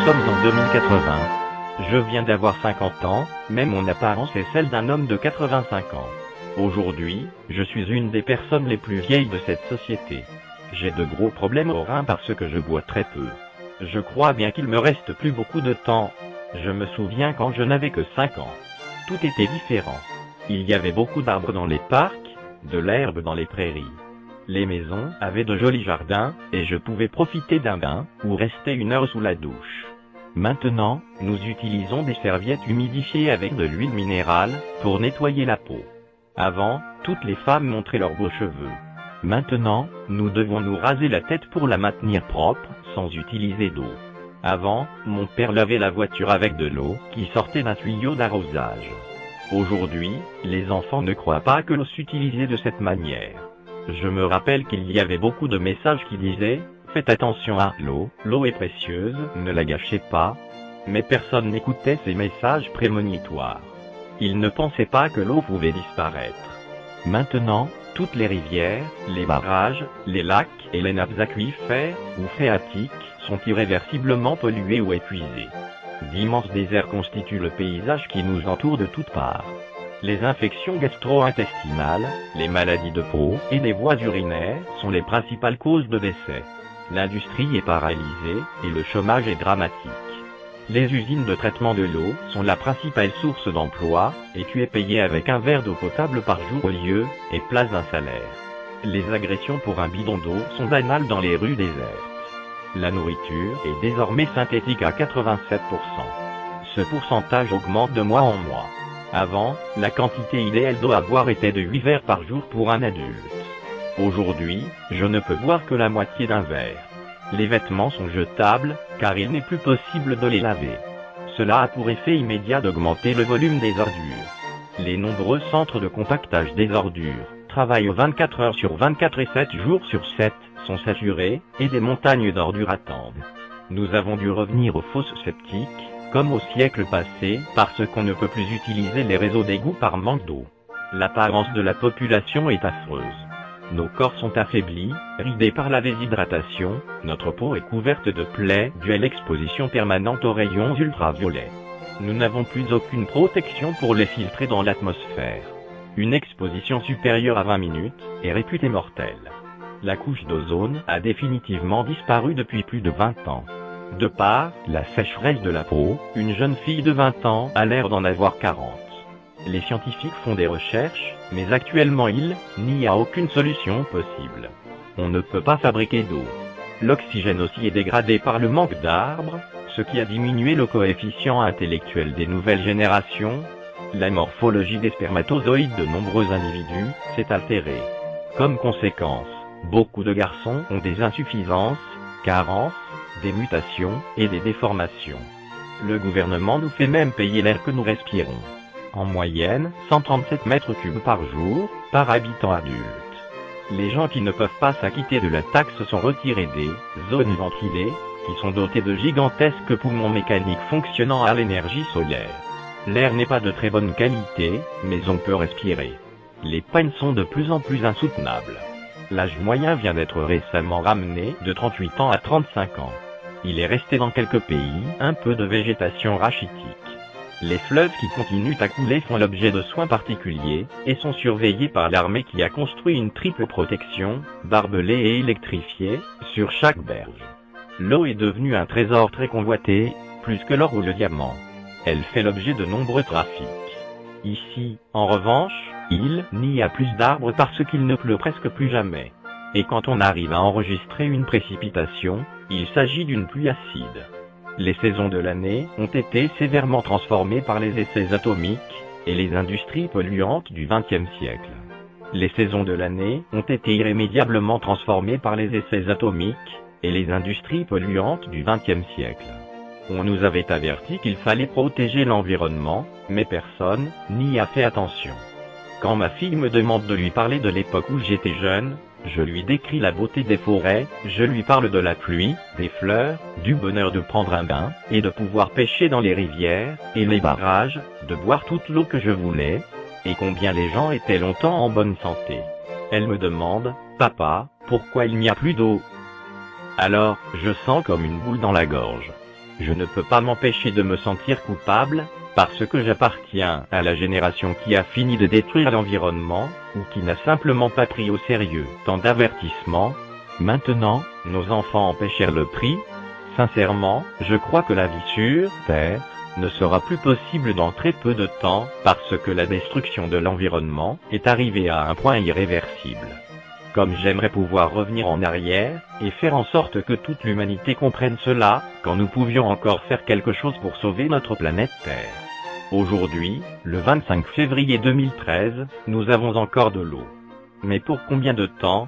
sommes en 2080. Je viens d'avoir 50 ans, mais mon apparence est celle d'un homme de 85 ans. Aujourd'hui, je suis une des personnes les plus vieilles de cette société. J'ai de gros problèmes aux reins parce que je bois très peu. Je crois bien qu'il me reste plus beaucoup de temps. Je me souviens quand je n'avais que 5 ans. Tout était différent. Il y avait beaucoup d'arbres dans les parcs, de l'herbe dans les prairies. Les maisons avaient de jolis jardins, et je pouvais profiter d'un bain, ou rester 1 heure sous la douche. Maintenant, nous utilisons des serviettes humidifiées avec de l'huile minérale, pour nettoyer la peau. Avant, toutes les femmes montraient leurs beaux cheveux. Maintenant, nous devons nous raser la tête pour la maintenir propre, sans utiliser d'eau. Avant, mon père lavait la voiture avec de l'eau, qui sortait d'un tuyau d'arrosage. Aujourd'hui, les enfants ne croient pas que l'eau s'utilisait de cette manière. Je me rappelle qu'il y avait beaucoup de messages qui disaient « Faites attention à l'eau, l'eau est précieuse, ne la gâchez pas ». Mais personne n'écoutait ces messages prémonitoires. Ils ne pensaient pas que l'eau pouvait disparaître. Maintenant, toutes les rivières, les barrages, les lacs et les nappes aquifères ou phréatiques sont irréversiblement polluées ou épuisées. D'immenses déserts constituent le paysage qui nous entoure de toutes parts. Les infections gastro-intestinales, les maladies de peau et les voies urinaires sont les principales causes de décès. L'industrie est paralysée et le chômage est dramatique. Les usines de traitement de l'eau sont la principale source d'emploi, et tu es payé avec un verre d'eau potable par jour au lieu et place d'un salaire. Les agressions pour un bidon d'eau sont banales dans les rues désertes. La nourriture est désormais synthétique à 87%. Ce pourcentage augmente de mois en mois. Avant, la quantité idéale d'eau à boire était de 8 verres par jour pour un adulte. Aujourd'hui, je ne peux boire que la moitié d'un verre. Les vêtements sont jetables, car il n'est plus possible de les laver. Cela a pour effet immédiat d'augmenter le volume des ordures. Les nombreux centres de compactage des ordures travaillent 24 heures sur 24 et 7 jours sur 7, sont saturés, et des montagnes d'ordures attendent. Nous avons dû revenir aux fosses septiques, comme au siècle passé, parce qu'on ne peut plus utiliser les réseaux d'égouts par manque d'eau. L'apparence de la population est affreuse. Nos corps sont affaiblis, ridés par la déshydratation, notre peau est couverte de plaies dues à l'exposition permanente aux rayons ultraviolets. Nous n'avons plus aucune protection pour les filtrer dans l'atmosphère. Une exposition supérieure à 20 minutes est réputée mortelle. La couche d'ozone a définitivement disparu depuis plus de 20 ans. De par la sécheresse de la peau, une jeune fille de 20 ans a l'air d'en avoir 40. Les scientifiques font des recherches, mais actuellement il n'y a aucune solution possible. On ne peut pas fabriquer d'eau. L'oxygène aussi est dégradé par le manque d'arbres, ce qui a diminué le coefficient intellectuel des nouvelles générations. La morphologie des spermatozoïdes de nombreux individus s'est altérée. Comme conséquence, beaucoup de garçons ont des insuffisances, carences, des mutations et des déformations. Le gouvernement nous fait même payer l'air que nous respirons. En moyenne, 137 mètres cubes par jour, par habitant adulte. Les gens qui ne peuvent pas s'acquitter de la taxe sont retirés des zones ventilées, qui sont dotées de gigantesques poumons mécaniques fonctionnant à l'énergie solaire. L'air n'est pas de très bonne qualité, mais on peut respirer. Les peines sont de plus en plus insoutenables. L'âge moyen vient d'être récemment ramené de 38 ans à 35 ans. Il est resté dans quelques pays un peu de végétation rachitique. Les fleuves qui continuent à couler font l'objet de soins particuliers, et sont surveillés par l'armée qui a construit une triple protection, barbelée et électrifiée, sur chaque berge. L'eau est devenue un trésor très convoité, plus que l'or ou le diamant. Elle fait l'objet de nombreux trafics. Ici, en revanche, il n'y a plus d'arbres parce qu'il ne pleut presque plus jamais. Et quand on arrive à enregistrer une précipitation, il s'agit d'une pluie acide. Les saisons de l'année ont été sévèrement transformées par les essais atomiques et les industries polluantes du XXe siècle. Les saisons de l'année ont été irrémédiablement transformées par les essais atomiques et les industries polluantes du XXe siècle. On nous avait averti qu'il fallait protéger l'environnement, mais personne n'y a fait attention. Quand ma fille me demande de lui parler de l'époque où j'étais jeune, je lui décris la beauté des forêts, je lui parle de la pluie, des fleurs, du bonheur de prendre un bain, et de pouvoir pêcher dans les rivières et les barrages, de boire toute l'eau que je voulais, et combien les gens étaient longtemps en bonne santé. Elle me demande, « Papa, pourquoi il n'y a plus d'eau ?» Alors, je sens comme une boule dans la gorge. Je ne peux pas m'empêcher de me sentir coupable, parce que j'appartiens à la génération qui a fini de détruire l'environnement, ou qui n'a simplement pas pris au sérieux tant d'avertissements. Maintenant, nos enfants en paient cher le prix. Sincèrement, je crois que la vie sur Terre ne sera plus possible dans très peu de temps, parce que la destruction de l'environnement est arrivée à un point irréversible. Comme j'aimerais pouvoir revenir en arrière, et faire en sorte que toute l'humanité comprenne cela, quand nous pouvions encore faire quelque chose pour sauver notre planète Terre. Aujourd'hui, le 25 février 2013, nous avons encore de l'eau. Mais pour combien de temps?